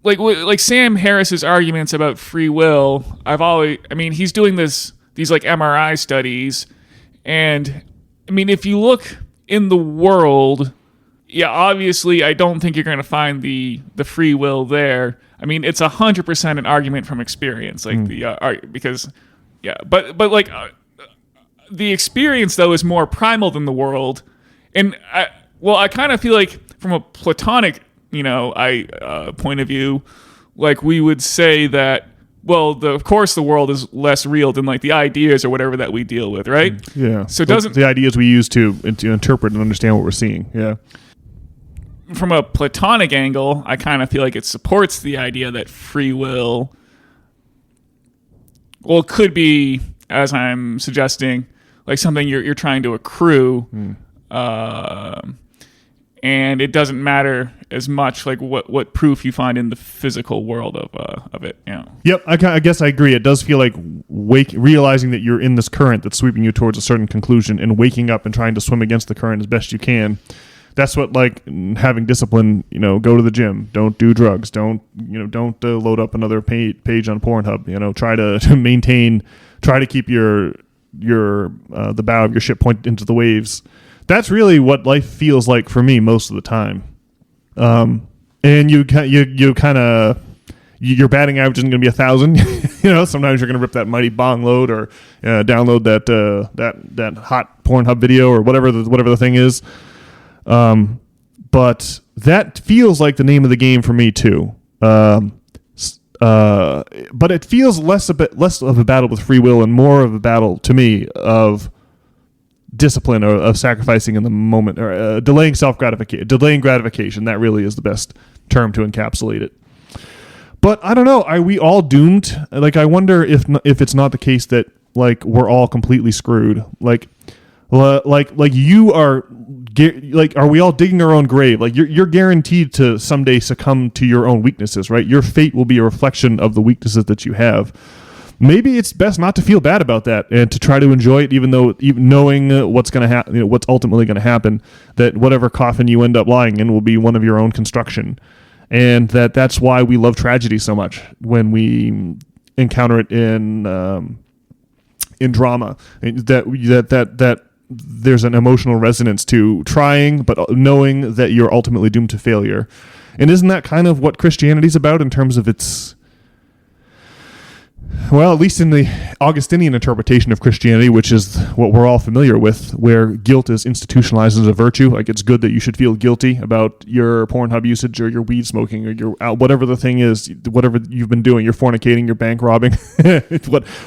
like Sam Harris's arguments about free will, he's doing these like MRI studies. And if you look in the world, yeah, obviously I don't think you're going to find the free will there. It's 100% an argument from experience, because the experience though is more primal than the world. And I kind of feel like from a Platonic, point of view, like we would say that, well, of course the world is less real than like the ideas or whatever that we deal with, right? Yeah. So doesn't the ideas we use to interpret and understand what we're seeing? Yeah. From a Platonic angle, I kind of feel like it supports the idea that free will, well, it could be, as I'm suggesting, like something you're trying to accrue, and it doesn't matter as much like what proof you find in the physical world of it. Yep, I guess I agree. It does feel like realizing that you're in this current that's sweeping you towards a certain conclusion, and waking up and trying to swim against the current as best you can. That's what, like, having discipline, go to the gym, don't do drugs, don't load up another page on Pornhub, try to maintain, try to keep your the bow of your ship pointed into the waves. That's really what life feels like for me most of the time. And you kind of, your batting average isn't going to be 1,000. Sometimes you're going to rip that mighty bong load or download that hot Pornhub video or whatever the thing is. But that feels like the name of the game for me too. But it feels less of a battle with free will and more of a battle to me of discipline or of sacrificing in the moment, or delaying gratification. That really is the best term to encapsulate it. But I don't know. Are we all doomed? Like, I wonder if it's not the case that like we're all completely screwed. Like you are. Like, are we all digging our own grave? Like, you're guaranteed to someday succumb to your own weaknesses, right? Your fate will be a reflection of the weaknesses that you have. Maybe it's best not to feel bad about that and to try to enjoy it, even knowing what's going to happen, what's ultimately going to happen. That whatever coffin you end up lying in will be one of your own construction, and that's why we love tragedy so much when we encounter it in drama. That there's an emotional resonance to trying, but knowing that you're ultimately doomed to failure. And isn't that kind of what Christianity's about in terms of its, well, at least in the Augustinian interpretation of Christianity, which is what we're all familiar with, where guilt is institutionalized as a virtue. Like, it's good that you should feel guilty about your Pornhub usage or your weed smoking or your whatever the thing is, whatever you've been doing, you're fornicating, you're bank robbing,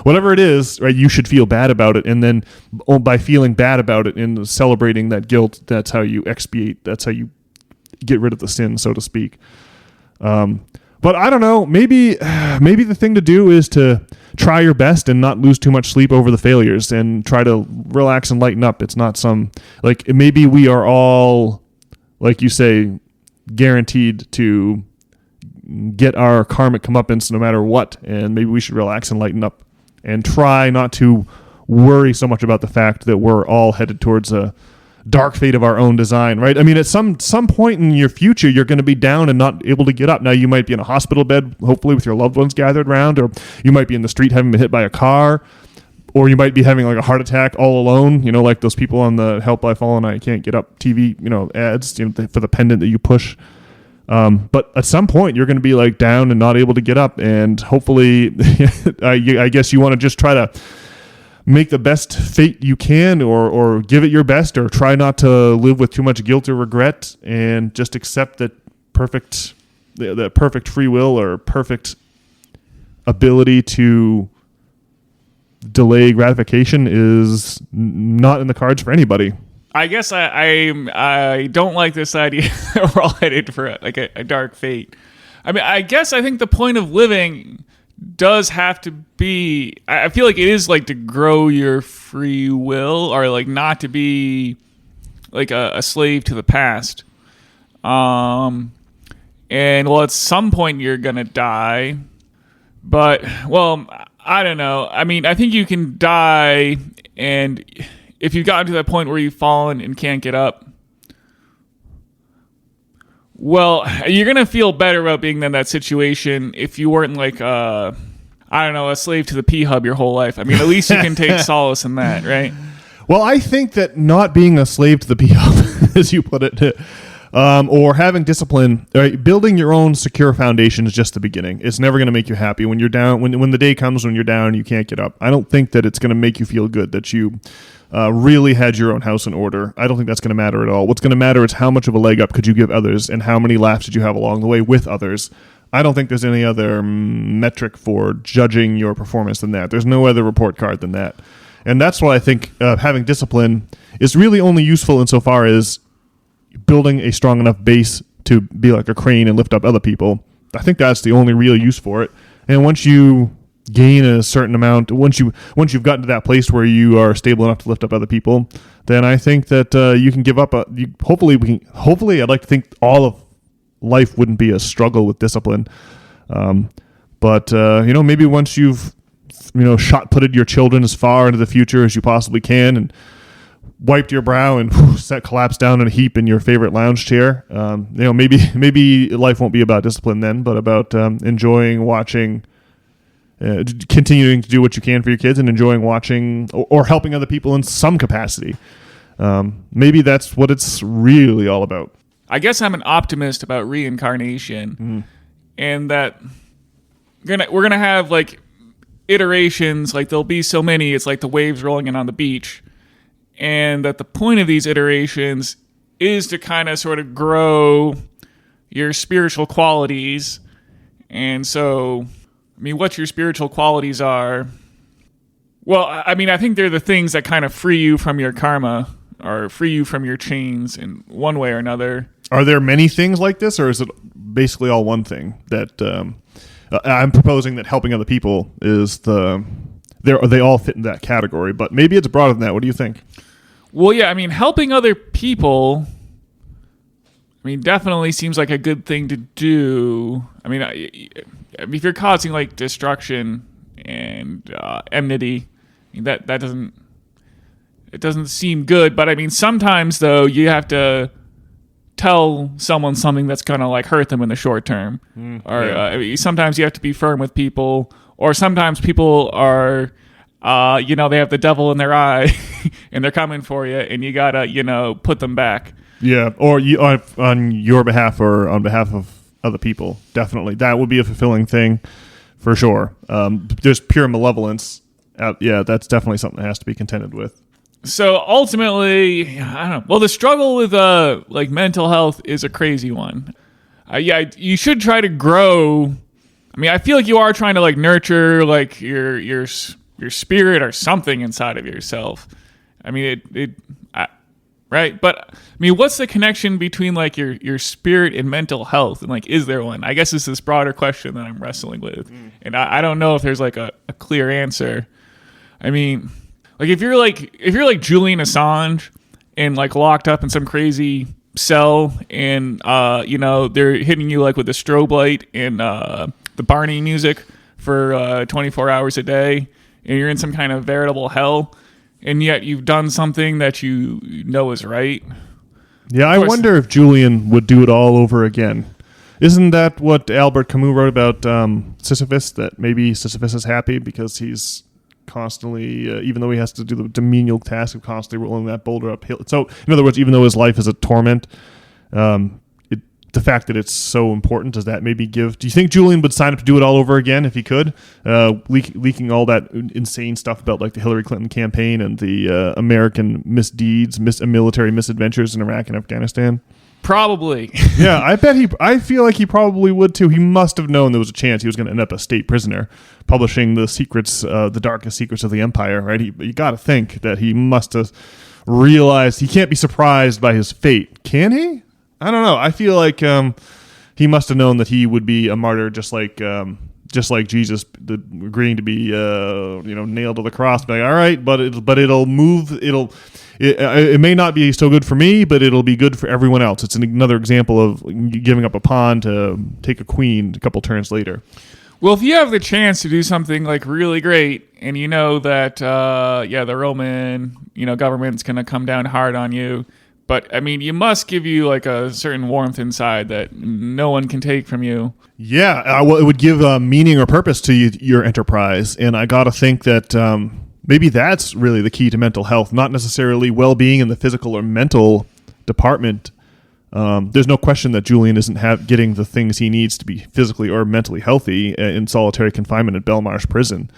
whatever it is, right? You should feel bad about it. And then by feeling bad about it and celebrating that guilt, that's how you expiate. That's how you get rid of the sin, so to speak. But I don't know, maybe the thing to do is to try your best and not lose too much sleep over the failures and try to relax and lighten up. It's not maybe we are all, like you say, guaranteed to get our karmic comeuppance no matter what. And maybe we should relax and lighten up and try not to worry so much about the fact that we're all headed towards a dark fate of our own design, right? I mean, at some point in your future, you're going to be down and not able to get up. Now, you might be in a hospital bed, hopefully with your loved ones gathered around, or you might be in the street having been hit by a car, or you might be having like a heart attack all alone, like those people on the Help I Fallen I Can't Get Up TV, ads, for the pendant that you push. But at some point, you're going to be like down and not able to get up, and hopefully, I guess you want to just try to make the best fate you can, or give it your best, or try not to live with too much guilt or regret, and just accept that the perfect free will or perfect ability to delay gratification is not in the cards for anybody. I guess I don't like this idea that we're all headed for a dark fate. I mean, I think the point of living does have to be, I feel like it is like to grow your free will, or like not to be like a slave to the past. And well, at some point you're gonna die, but well, I don't know. I mean, I think you can die, and if you've gotten to that point where you've fallen and can't get up, well, you're going to feel better about being in that situation if you weren't like, I don't know, a slave to the P-Hub your whole life. I mean, at least you can take solace in that, right? Well, I think that not being a slave to the P-Hub, as you put it, or having discipline, right, building your own secure foundation is just the beginning. It's never going to make you happy when you're down, when the day comes when you're down and you can't get up. I don't think that it's going to make you feel good that you really had your own house in order. I don't think that's going to matter at all. What's going to matter is how much of a leg up could you give others, and how many laughs did you have along the way with others. I don't think there's any other metric for judging your performance than that. There's no other report card than that. And that's why I think having discipline is really only useful insofar as building a strong enough base to be like a crane and lift up other people. I think that's the only real use for it. And once you gain a certain amount, once you've gotten to that place where you are stable enough to lift up other people, then I think that you can give up. Hopefully, I'd like to think all of life wouldn't be a struggle with discipline. But maybe once you've shot putted your children as far into the future as you possibly can, and wiped your brow and collapsed down in a heap in your favorite lounge chair, maybe life won't be about discipline then, but about enjoying watching. Continuing to do what you can for your kids and enjoying watching or helping other people in some capacity. Maybe that's what it's really all about. I guess I'm an optimist about reincarnation, and that we're gonna have like iterations. Like there'll be so many. It's like the waves rolling in on the beach, and that the point of these iterations is to kind of sort of grow your spiritual qualities, and so. I mean, what your spiritual qualities are, well, I mean, I think they're the things that kind of free you from your karma or free you from your chains in one way or another. Are there many things like this, or is it basically all one thing? That I'm proposing that helping other people is they all fit in that category, but maybe it's broader than that. What do you think? Well, yeah, I mean, helping other people, definitely seems like a good thing to do. I mean, if you're causing like destruction and enmity, that doesn't seem good. But I mean, sometimes though you have to tell someone something that's gonna like hurt them in the short term, sometimes you have to be firm with people, or sometimes people are, they have the devil in their eye, and they're coming for you, and you gotta put them back. Yeah, or you on your behalf or on behalf of other people. Definitely, that would be a fulfilling thing for sure. There's pure malevolence. That's definitely something that has to be contended with. So ultimately, I don't know. Well, the struggle with like mental health is a crazy one. You should try to grow. I mean, I feel like you are trying to like nurture like your spirit or something inside of yourself. I mean, right? But I mean, what's the connection between like your spirit and mental health? And like, is there one? I guess it's this broader question that I'm wrestling with. And I don't know if there's like a clear answer. I mean, like if you're like Julian Assange and like locked up in some crazy cell, and they're hitting you like with a strobe light and the Barney music for 24 hours a day, and you're in some kind of veritable hell, and yet you've done something that you know is right. Yeah, I wonder if Julian would do it all over again. Isn't that what Albert Camus wrote about Sisyphus? That maybe Sisyphus is happy because he's constantly, even though he has to do the menial task of constantly rolling that boulder uphill. So, in other words, even though his life is a torment, the fact that it's so important, does that maybe give... Do you think Julian would sign up to do it all over again if he could? Leaking all that insane stuff about like the Hillary Clinton campaign and the American misdeeds, military misadventures in Iraq and Afghanistan? Probably. Yeah, I feel like he probably would too. He must have known there was a chance he was going to end up a state prisoner, publishing the secrets, the darkest secrets of the empire, right? You got to think that he must have realized he can't be surprised by his fate. Can he? I don't know. I feel like he must have known that he would be a martyr, just like Jesus, agreeing to be nailed to the cross. Like, all right, but it'll move. It may not be so good for me, but it'll be good for everyone else. It's another example of giving up a pawn to take a queen a couple turns later. Well, if you have the chance to do something like really great, and you know that the Roman government's going to come down hard on you, but I mean, you must give you like a certain warmth inside that no one can take from you. Yeah, it would give meaning or purpose to your enterprise, and I got to think that maybe that's really the key to mental health, not necessarily well-being in the physical or mental department. There's no question that Julian isn't getting the things he needs to be physically or mentally healthy in solitary confinement at Belmarsh Prison.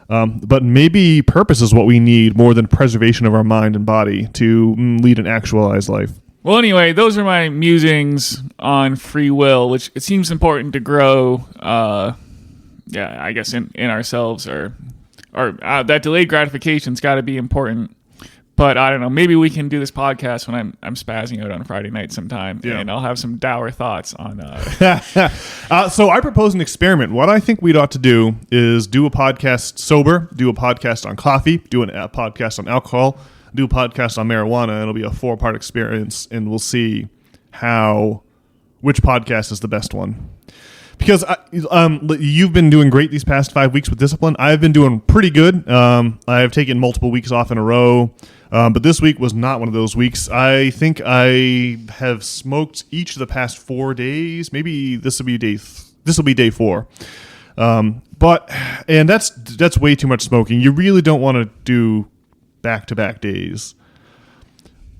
But maybe purpose is what we need more than preservation of our mind and body to lead an actualized life. Well, anyway, those are my musings on free will, which it seems important to grow, I guess, in ourselves, or that delayed gratification's got to be important. But I don't know, maybe we can do this podcast when I'm spazzing out on Friday night sometime, and I'll have some dour thoughts on... So I propose an experiment. What I think we'd ought to do is do a podcast sober, do a podcast on coffee, do a podcast on alcohol, do a podcast on marijuana, and it'll be a 4-part experience, and we'll see which podcast is the best one. Because you've been doing great these past 5 weeks with discipline. I've been doing pretty good. I've taken multiple weeks off in a row, but this week was not one of those weeks. I think I have smoked each of the past 4 days. Maybe this will be day 4. But that's way too much smoking. You really don't want to do back-to-back days.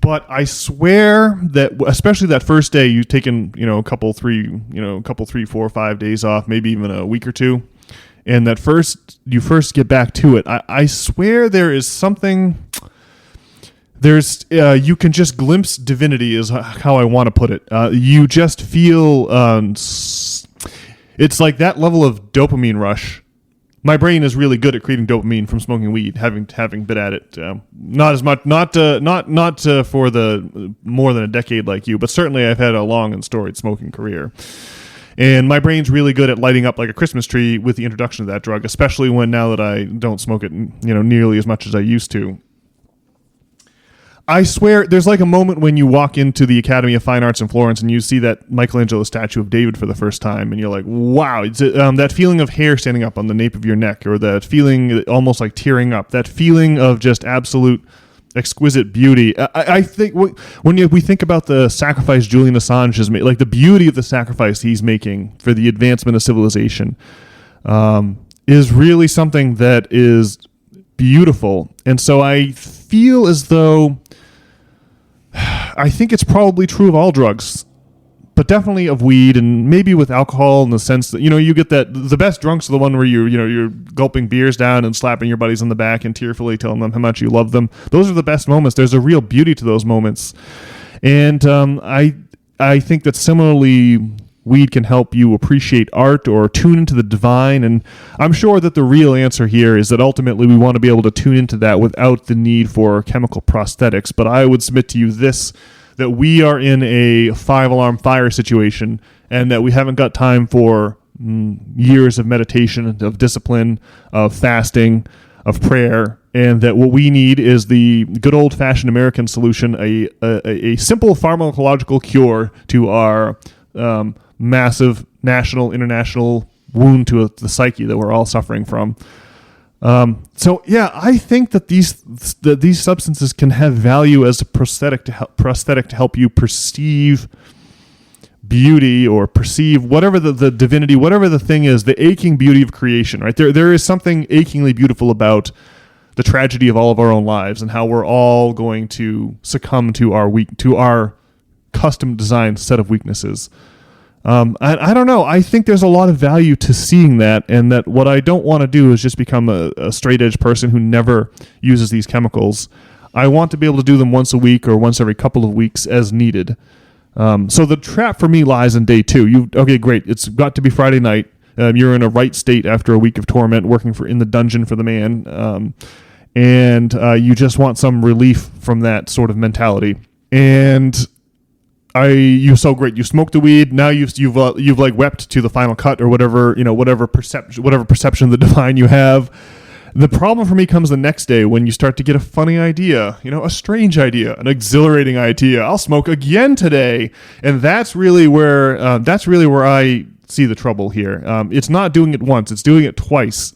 But I swear that, especially that first day, you've taken, a couple, 3, 4, 5 days off, maybe even a week or two, and you first get back to it. I swear there is something. You can just glimpse divinity, is how I want to put it. You just feel it's like that level of dopamine rush. My brain is really good at creating dopamine from smoking weed, having been at it. Not as much, not for the more than a decade like you, but certainly I've had a long and storied smoking career. And my brain's really good at lighting up like a Christmas tree with the introduction of that drug, especially now that I don't smoke it, nearly as much as I used to. I swear, there's like a moment when you walk into the Academy of Fine Arts in Florence and you see that Michelangelo statue of David for the first time, and you're like, wow, it's that feeling of hair standing up on the nape of your neck, or that feeling almost like tearing up, that feeling of just absolute exquisite beauty. I think when we think about the sacrifice Julian Assange has made, like the beauty of the sacrifice he's making for the advancement of civilization, is really something that is beautiful. And so I feel as though I think it's probably true of all drugs, but definitely of weed, and maybe with alcohol, in the sense that you get that the best drunks are the one where you're gulping beers down and slapping your buddies on the back and tearfully telling them how much you love them. Those are the best moments. There's a real beauty to those moments, and I think that similarly, weed can help you appreciate art or tune into the divine. And I'm sure that the real answer here is that ultimately we want to be able to tune into that without the need for chemical prosthetics. But I would submit to you that we are in a 5-alarm fire situation, and that we haven't got time for years of meditation, of discipline, of fasting, of prayer, and that what we need is the good old-fashioned American solution, a simple pharmacological cure to our massive national, international wound to the psyche that we're all suffering from. So yeah, I think that these substances can have value as a prosthetic to help you perceive beauty or perceive whatever the divinity, whatever the thing is, the aching beauty of creation, right? There is something achingly beautiful about the tragedy of all of our own lives and how we're all going to succumb to our custom designed set of weaknesses. I don't know. I think there's a lot of value to seeing that, and that what I don't want to do is just become a straight edge person who never uses these chemicals. I want to be able to do them once a week or once every couple of weeks as needed. So the trap for me lies in day 2. Okay, great. It's got to be Friday night. You're in a right state after a week of torment, working in the dungeon for the man, and you just want some relief from that sort of mentality. And you smoked the weed. Now you've like wept to the final cut or whatever perception of the divine you have. The problem for me comes the next day when you start to get a funny idea, a strange idea, an exhilarating idea. I'll smoke again today, and that's really where I see the trouble here. It's not doing it once; it's doing it twice.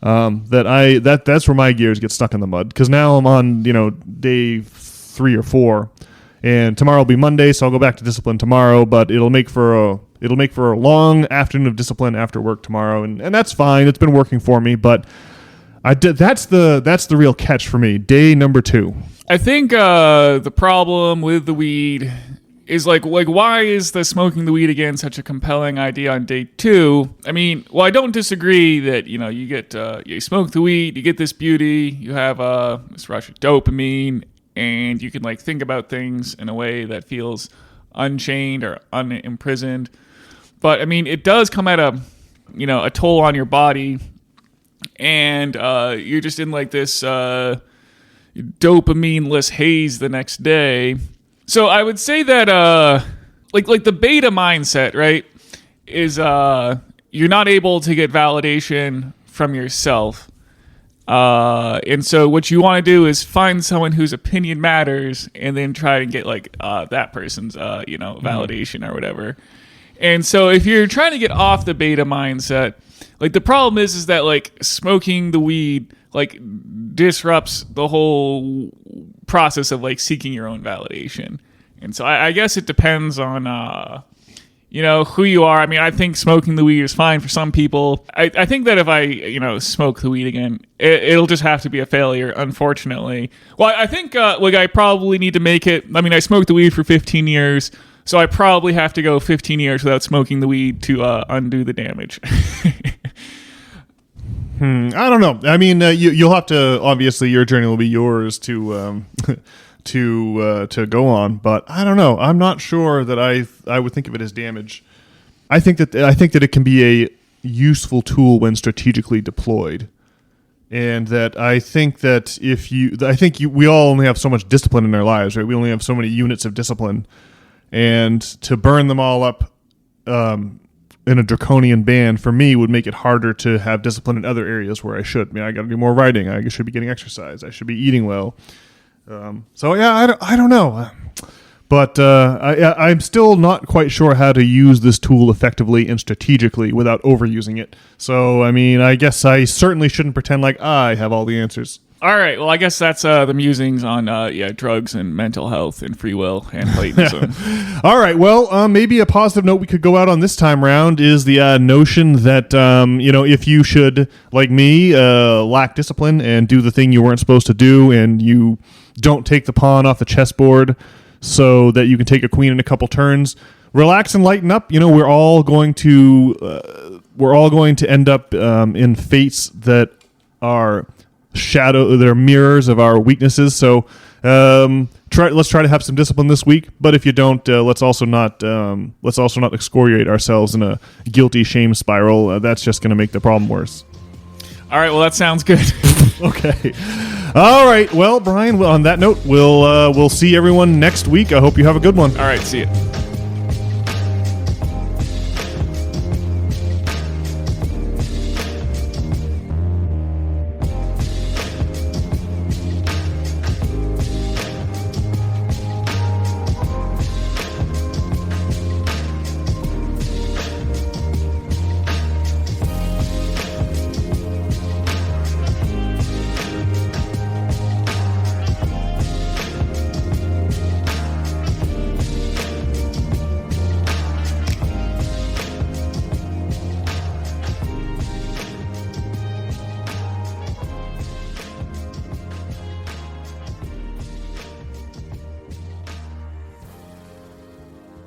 That's where my gears get stuck in the mud, because now I'm on day 3 or 4. And tomorrow will be Monday, so I'll go back to discipline tomorrow. But it'll make for a long afternoon of discipline after work tomorrow, and that's fine. It's been working for me, but that's the real catch for me. Day number 2. I think the problem with the weed is like why is the smoking the weed again such a compelling idea on day 2? I mean, well, I don't disagree that you get you smoke the weed, you get this beauty, you have this rush of dopamine. And you can think about things in a way that feels unchained or unimprisoned. But I mean, it does come at a toll on your body, and you're just in this dopamine-less haze the next day. So I would say that like the beta mindset, right, is you're not able to get validation from yourself. And so what you want to do is find someone whose opinion matters and then try to get that person's, validation or whatever. And so if you're trying to get off the beta mindset, the problem is that smoking the weed, disrupts the whole process of seeking your own validation. And so I guess it depends on, who you are. I mean, I think smoking the weed is fine for some people. I think that if I, smoke the weed again, it'll just have to be a failure, unfortunately. Well, I think, I probably need to make it. I mean, I smoked the weed for 15 years, so I probably have to go 15 years without smoking the weed to undo the damage. I don't know. I mean, you'll have to, obviously, your journey will be yours to go on, but I don't know. I'm not sure that I would think of it as damage. I think that it can be a useful tool when strategically deployed, and that I think that we all only have so much discipline in our lives, right? We only have so many units of discipline, and to burn them all up in a draconian band for me would make it harder to have discipline in other areas where I should. I mean, I got to do more writing. I should be getting exercise. I should be eating well. So yeah, I don't know, but I'm still not quite sure how to use this tool effectively and strategically without overusing it. So I mean, I guess I certainly shouldn't pretend like I have all the answers. All right, well, I guess that's the musings on drugs and mental health and free will and Platonism. All right, well, maybe a positive note we could go out on this time round is the notion that if you should, like me, lack discipline and do the thing you weren't supposed to do, and you don't take the pawn off the chessboard so that you can take a queen in a couple turns, relax and lighten up. We're all going to end up in fates that are they're mirrors of our weaknesses. So let's try to have some discipline this week. But if you don't, let's also not excoriate ourselves in a guilty shame spiral. That's just going to make the problem worse. All right. Well, that sounds good. Okay. All right. Well, Brian, on that note, we'll see everyone next week. I hope you have a good one. All right. See you.